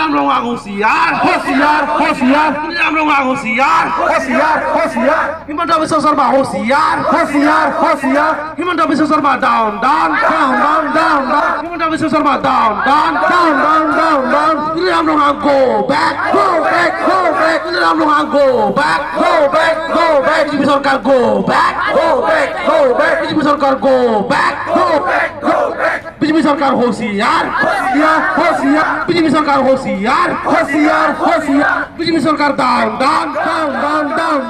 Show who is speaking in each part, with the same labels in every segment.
Speaker 1: Tuliram Longa Hossiar,
Speaker 2: Hossiar, Hossiar,
Speaker 1: Tuliram Longa Hossiar,
Speaker 2: Hossiar, Hossiar,
Speaker 1: Himanta Biswa Sarma Hossiar,
Speaker 2: Hossiar, Hossiar,
Speaker 1: Himanta Biswa Sarma down, down,
Speaker 2: down, down, down, down,
Speaker 1: Himanta Biswa Sarma down, down,
Speaker 2: down, down, down, down,
Speaker 1: Tuliram Longa go back,
Speaker 2: go back, go back,
Speaker 1: Tuliram Longa go back,
Speaker 2: go back, go back,
Speaker 1: BJP Sarkar go back,
Speaker 2: go back, go back,
Speaker 1: BJP Sarkar go back,
Speaker 2: go back, go back,
Speaker 1: BJP Sarkar Hossiar,
Speaker 2: Hossiar, Hossiar,
Speaker 1: BJP Sarkar Hossiar,
Speaker 2: Hossiar, Hossiar,
Speaker 1: BJP Sarkar down, down,
Speaker 2: down, down, down,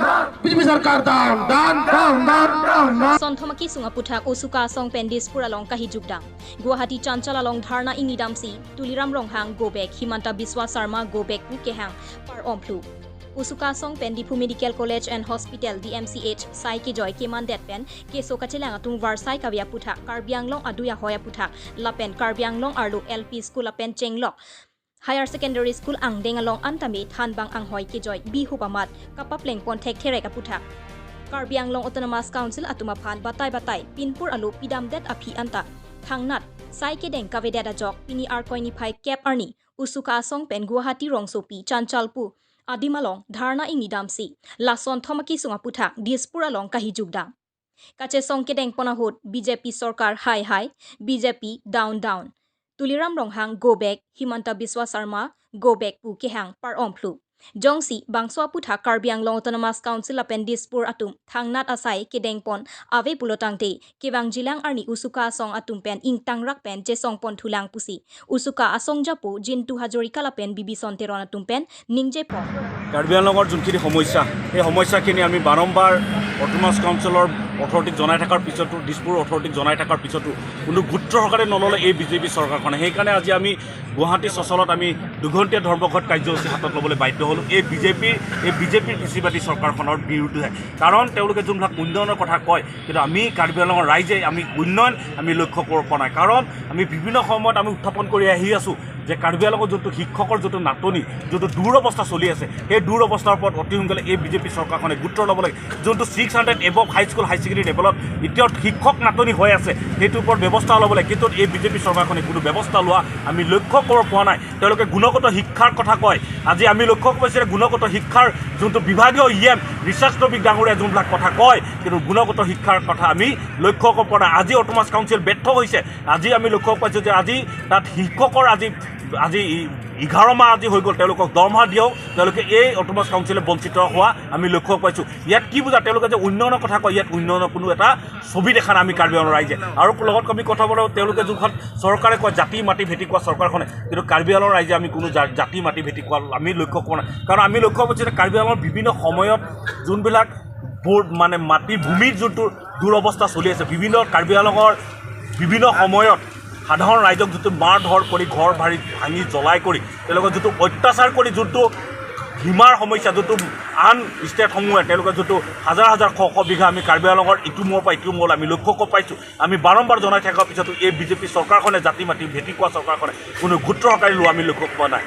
Speaker 1: BJP Sarkar down, down,
Speaker 2: down, down, down, down.
Speaker 3: Sonthomaki sunga puthak usuka song pendispur along kahi jugdang Guwahati Chanchal along dharna ingidamsi Tuliram Ronghang go back Himanta Biswa Sarma go back Pukehang par omplu Usuka song Pendipu Medical College and Hospital DMCH Sai ke joy keman detpen ke sokatelang atung Varsai kavya puthak Karbianglong aduya hoya puthak lapen Karbianglong arlu LP school lapen Chenglok Higher Secondary School ang dengalong antami thanbang ang hoy ke joy bihu pamat kapapleng pontek there ka puthak Karbianglong Autonomous Council atumaphan batay pinpur alu pidam det aphi anta thangnat sai ke deng kavedada jok pini arkoini phai cap arni usuka song pen Guwahati rongsopi Chanchalpu Adimalong dharna ingidamsi lason thomaki sunga puthak Dispur along kahi jugdang kache song ke deng ponahut BJP Sarkar high BJP down Tuliram Ronghang go back Himanta Biswa Sarma go back Pukehang par omplu Jongsi bangswa puthak Karbianglong Autonomous Council apen Dispur atum thangnat asai ke dengpon ave pulotangte kebang jilang arni usuka song atum pen ingtang rak pen je song pon thulang pusi usuka asong japu Jintu Hajorika lapen bibi sonteron atum pen ningje pon
Speaker 4: Karbianlongor যোনখিনি সমস্যা এই সমস্যাখিনি আমি বাৰম্বাৰ autonomous কাউন্সিলৰ অথৰিটিক জনাই থকাৰ পিছতো দিছপুৰ অথৰিটিক জনাই থকাৰ পিছতো কোনো গুৰুত্ব সহকাৰে নললে এই বিজেপি চৰকাৰখনে সেইকাৰণে আজি আমি গুৱাহাটী চচলত আমি দুঘণ্টীয়া ধৰ্মঘট কাৰ্যসূচী হাতত ল'বলৈ বাধ্য হ'লোঁ এই বিজেপিৰ কৃষিবাদী চৰকাৰখনৰ বিৰুদ্ধে কাৰণ তেওঁলোকে যোনবিলাক উন্নয়নৰ কথা কয় কিন্তু আমি কাৰ্বি আংলঙৰ ৰাইজে আমি উন্নয়ন আমি লক্ষ্য কৰিব পৰা নাই কাৰণ আমি বিভিন্ন সময়ত আমি উত্থাপন কৰি আহি আছোঁ যে কাৰ্বি আংলঙৰ যোনটো শিক্ষকৰ যোনটো নাটনি যোনটো দুৰৱস্থা চলি আছে সেই দুৰৱস্থাৰ ওপৰত অতি সোনকালে এই বিজেপি চৰকাৰখনে গুৰুত্ব ল'ব লাগে যোনটো 600 এবভ হাইস্কুল হাই ছেকেণ্ডেৰী লেভেলত এতিয়াও শিক্ষক নাটনি হৈ আছে সেইটোৰ ওপৰত ব্যৱস্থা ল'ব লাগে কিন্তু এই বিজেপি চৰকাৰখনে কোনো ব্যৱস্থা লোৱা আমি লক্ষ্য কৰিব পৰা নাই তেওঁলোকে গুণগত শিক্ষাৰ কথা কয় আজি আমি লক্ষ্য কৰিছোঁ যে গুণগত শিক্ষাৰ যোনটো বিভাগীয় ৰিচাৰ্চ টপিক ডাঙৰীয়া যোনবিলাক কথা কয় কিন্তু গুণগত শিক্ষাৰ কথা আমি লক্ষ্য কৰিব পৰা নাই আজি অটোনমাস কাউন্সিল ব্যৰ্থ হৈছে আজি আমি লক্ষ্য পাইছোঁ যে আজি তাত শিক্ষকৰ আজি 11 মাহ আজি হৈ গ'ল তেওঁলোকক দৰমহা দিও তেওঁলোকে এই অটোনমাস কাউন্সিলে বঞ্চিত হোৱা আমি লক্ষ্য পাইছোঁ ইয়াত কি বুজা তেওঁলোকে যে উন্নয়নৰ কথা কয় ইয়াত উন্নয়নৰ কোনো এটা ছবি দেখা নাই আমি কাৰ্বি আংলঙৰ ৰাইজে আৰু লগত আমি কথা বলো তেওঁলোকে যোনখন চৰকাৰে কয় জাতি মাটি ভেটি কোৱা চৰকাৰখনে কিন্তু কাৰ্বি আংলঙৰ ৰাইজে আমি কোনো জাতি মাটি ভেটি কোৱা আমি লক্ষ্য কৰা নাই কাৰণ আমি লক্ষ্য পাইছোঁ যে কাৰ্বি আংলঙৰ বিভিন্ন সময়ত যোনবিলাক মানে মাটি ভূমিৰ যোনটো দুৰৱস্থা চলি আছে বিভিন্ন কাৰ্বি আংলঙৰ বিভিন্ন সময়ত সাধাৰণ ৰাইজক যোনটো মাৰ ধৰ কৰি ঘৰ ভাঙি জ্বলাই কৰি তেওঁলোকৰ যোনটো অত্যাচাৰ কৰি যোনটো সীমাৰ সমস্যা যোনটো আন ষ্টেটসমূহে তেওঁলোকৰ যোনটো হাজাৰ শ বিঘা আমি কাৰ্বি আংলঙৰ ইটো মূৰৰ পৰা ইটো মূৰলৈ আমি লক্ষ্য কৰিব পাইছোঁ আমি বাৰম্বাৰ জনাই থকাৰ পিছতো এই বিজেপি চৰকাৰখনে জাতি মাটি ভেটি কোৱা চৰকাৰখনে কোনো গুৰুত্ব সহকাৰে লোৱা আমি লক্ষ্য পোৱা নাই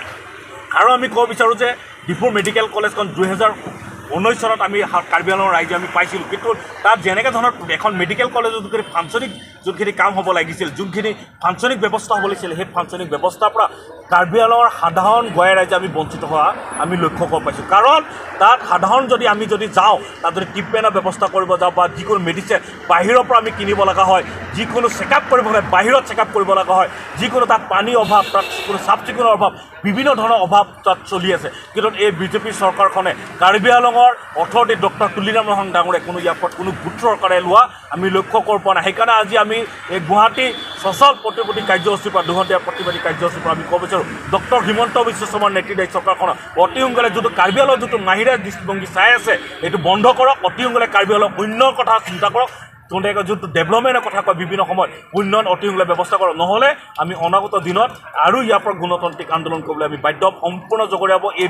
Speaker 4: আৰু আমি ক'ব বিচাৰোঁ যে ডিফু মেডিকেল কলেজখন 2019 চনত আমি কাৰ্বি আংলঙৰ ৰাইজে আমি পাইছিলোঁ কিন্তু তাত যেনেকৈ ধৰণৰ এখন মেডিকেল কলেজত যোনখিনি ফাংচনিং যোনখিনি কাম হ'ব লাগিছিল যোনখিনি ফাংচনিং ব্যৱস্থা হ'ব লাগিছিল সেই ফাংচনিং ব্যৱস্থাৰ পৰা কাৰ্বি আংলঙৰ সাধাৰণ গঞা ৰাইজে আমি বঞ্চিত হোৱা আমি লক্ষ্য কৰিব পাইছোঁ কাৰণ তাত সাধাৰণ যদি আমি যাওঁ তাত যদি ট্ৰিটমেণ্টৰ ব্যৱস্থা কৰিব যাওঁ বা যিকোনো মেডিচিন বাহিৰৰ পৰা আমি কিনিব লগা হয় যিকোনো চেকআপ কৰিব হ'লে বাহিৰত চেকআপ কৰিব লগা হয় যিকোনো তাত পানীৰ অভাৱ তাত কোনো চাফ চিকুণৰ অভাৱ বিভিন্ন ধৰণৰ অভাৱ তাত চলি আছে কিন্তু এই বিজেপি চৰকাৰখনে কাৰ্বি আংলঙৰ অথৰিটি ডক্টৰ তুলিৰাম ৰহং ডাঙৰে কোনো ইয়াৰ ওপৰত কোনো গুৰুত্ব সহকাৰে লোৱা আমি লক্ষ্য কৰিব পৰা নাই সেইকাৰণে আজি আমি এই গুৱাহাটী সচল প্ৰতিবাদী কাৰ্যসূচীৰ পৰা দুঘণ্টীয়া প্ৰতিবাদী কাৰ্যসূচীৰ পৰা আমি ক'ব বিচাৰোঁ ডক্টৰ হিমন্ত বিশ্ব শৰ্মাৰ নেতৃত্বাধীন চৰকাৰখনৰ অতি সোনকালে যোনটো কাৰ্বি আংলঙৰ যোনটো নাহিৰা দৃষ্টিভংগী চাই আছে এইটো বন্ধ কৰক অতি সোনকালে কাৰ্বি আংলঙৰ উন্নয়নৰ কথা চিন্তা কৰক যোনটো যোনটো ডেভেলপমেণ্টৰ কথা কয় বিভিন্ন সময়ত উন্নয়ন অতি সোনকালে ব্যৱস্থা কৰক নহ'লে আমি অনাগত দিনত আৰু ইয়াৰ পৰা গণতান্ত্ৰিক আন্দোলন কৰিবলৈ আমি বাধ্য সম্পূৰ্ণ জগৰীয়া হ'ব এই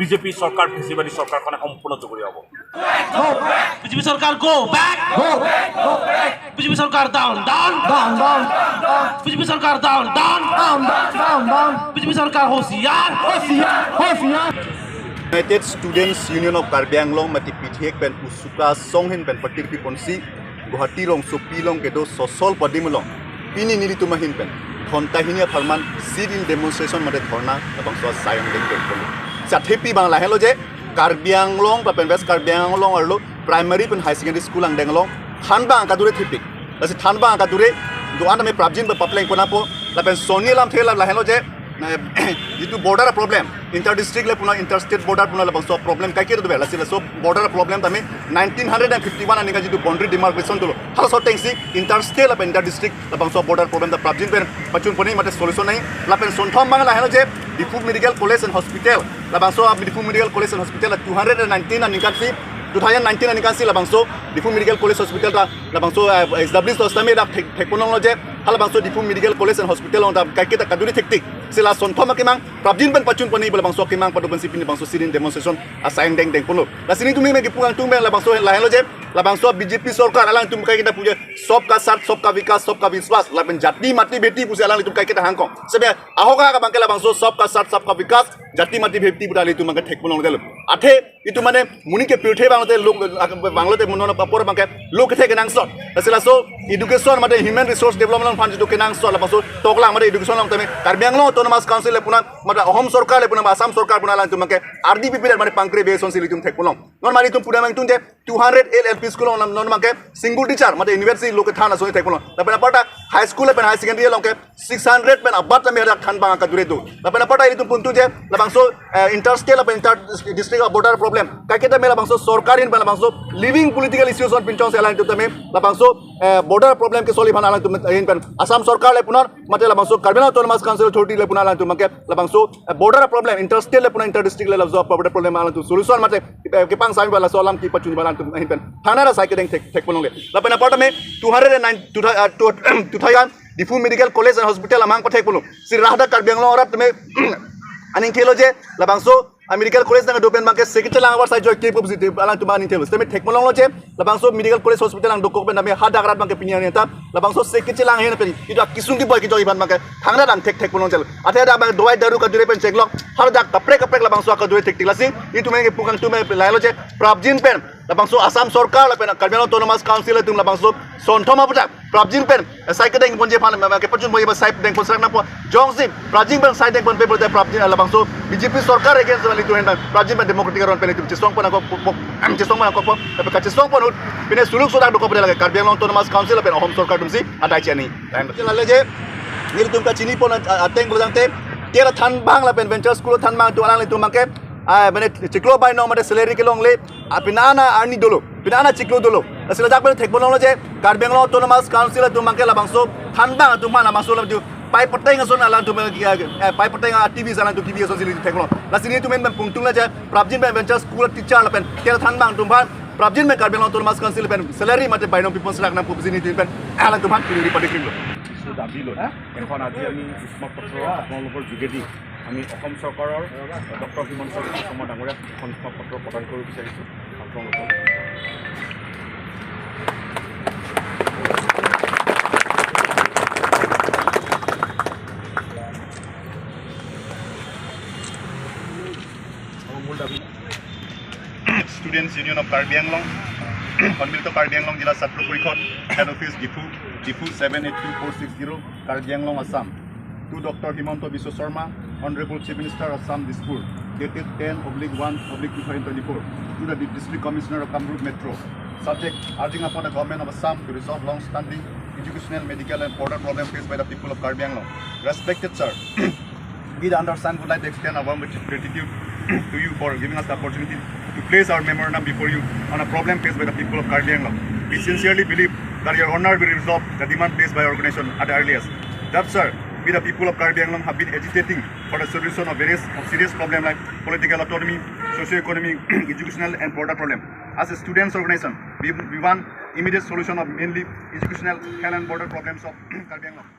Speaker 4: বিজেপি চৰকাৰ ফেচিবাদী চৰকাৰখনে সম্পূৰ্ণ জগৰীয়া হ'ব
Speaker 1: BJP Sarkar go back, BJP Sarkar down, BJP Sarkar down, BJP Sarkar Hossiar,
Speaker 5: United Students Union of Karbi Anglong mati PTHek ben usuka songhin ben patirpi ponsi Guwahati rong sopi long kedo sosol padimulong pini nili tumahin ben ঘণ্টাখিনিয়া ফারমান sit in demonstration মধ্যে ধর্না এবং Sayan then করলো সাথেপি Bangla hello যে কার্বি আংলং বা পেনভেস্ট কার্বি আংলং আর primary PAN হাই secondary school আং দেংলং থানবা আংকা দূরে থিপিক লাসে থানবা আংকা দূরে দোয়ান আমি প্রাবজিন বা পাপলেং কোনাপো লাপেন সোনি লাম থেলা লাহেলো যে itu border problem inter district le puna inter state border puna le so problem kai ke do bela sila so border problem tami 1951 ani ka jitu boundary demarcation dolo hala so tengsi inter state la inter district la so border problem da prabjin pen pachun poni mate solution nai la pen sonthom bang la helo je difu medical college and hospital la so difu medical college and hospital 219 ani ka si 2019 ani kan si labang so difu medical college hospital la bang so establish to stame da thekonong je hala bang so difu medical college and hospital on da kai ke ta kaduri thektik sila sonthom akimang prabjin ban pachun poni bang so kimang padu ban sipin bang so sirin demonstration asain deng deng polo la sini tumi me gipungang tumbe la bang so la helo je la bang so BJP sarkar alang tum kai kita punya सबका साथ सबका विकास सबका विश्वास लापेन जाति माटी बेटी पुसे alang tum kai kita hangkong sebe ahoga ka bangkela bang so सबका साथ सबका विकास जाति माटी बेटी budali tum mangke thekpolong del athe itu mane muni ke pirthe bangte lok banglote monona papor bangke lok the kenang sot asila so education mate human resource development fund to kenang sot la bang so tokla mate education lang tame karbi anglo autonomous council le puna mate ahom sarkar le puna asam sarkar puna lang tum mangke RDP le mate pangkre beson sili tum thekpolong non mari tum puna mang tum je 200 LLP school non mangke single teacher mate university loke thana so thekpolong lapena pata high school le pen high secondary longke 600 pen abat me rak than bang ka dure do lapena pata itu pun tu je labang so interstate la inter district border problem kai kita me labang so sarkarin pen labang so living political issues on pinchong se alang tu tame labang so border problem ke solution alang tu in pen asam sarkar le punar mate labang so karbena autonomous council authority le punar alang tu mangke labang so border problem interstate le punar inter district le labang so border problem alang tu solution mate ke pang sami bala so alam ki pachun balang tu in pen thana ra saike deng thek ponong le lapena pata me 209 difu medical college and hospital amang pathek polo si rahda karbenglo orat me aning thelo je labang so medical college na dopen bangke sekitela awar sai joy ke publicity alang tu maning thelo teme thekmolong lo je labang so medical college hospital ang dokok ben name hadagrat bangke pinya neta labang so sekitela ang hen pe itu kisung ki boy ki joy ban bangke thangna dang thekmolong jel athe da bang doi daru ka dure pen cheklok har da kapre labang so ka dure thek tilasi itu me ke pukang tu me lailo je prabjin pen labang so asam sarkar la pen karbena autonomous council tum labang so sonthoma puta prabjin pen sai ka deng ponje phan ke pachun boy ba sai deng pon srak na po jongsim prabjin pen sai deng pon pe bote prabjin labang so BJP sarkar against wali tu hendak prabjin pen democratic ron pen itu chisong pon ko am chisong pon ko pe ka chisong pon pine suluk sodak do ko pele lage karbena autonomous council pen home sarkar tum si adai chani and lalle je nil tum ka chini pon ateng bodante tera than bang la pen venture school than bang tu alang tu mangke bane chiklo bai no mate salary ke long le apinana arni dolo pinana chiklo dolo asila jak bane thekbolong je karbenglo autonomous council tu mangke labang so than bang tu mana masol tu pai pateng ason alang tu pai pateng activist alang tu TV ason sili thekbolong la sini tu men pungtung la je prabjin ben venture school teacher la pen tera than bang tu ban prabjin ben karbenglo autonomous council pen salary mate bai no people rak na publicity tu pen alang tu ban kili padik lo
Speaker 4: দাবী লৈ এখন আজি আমি স্মাৰক পত্ৰ আপোনালোকৰ যোগেদি আমি অসম চৰকাৰৰ ডক্টৰ হিমন্ত বিশ্ব শৰ্মা ডাঙৰীয়াক এখন স্মাৰক পত্ৰ প্ৰদান কৰিব বিচাৰিছোঁ আপোনালোকক মূল দাবী
Speaker 5: Students Union of Karbi Anglong সম্মিলিত কাৰ্বি আংলং জিলা ছাত্ৰ পৰিষদ head office Diphu 782460 Karbi Anglong Assam to doctor Himanta Biswa Sarma honourable chief minister Assam Dispur dated 10/1/2024 to the district commissioner of Kamrup Metro subject urging upon the government of Assam to resolve long-standing educational, medical and border problems faced by the people of Karbi Anglong. Respected sir, we the undersigned would like to extend our warm gratitude to you for giving us the opportunity to place our memorandum before you on a problem faced by the people of Karbi Anglong. We sincerely believe that your honor will resolve the demand placed by our organization at the earliest. That sir, we the people of Karbi Anglong have been agitating for the solution of various serious problems like political autonomy, socio-economic, educational and border problem. As a students organization, we want immediate solution of mainly educational, health and border problems of Karbi Anglong.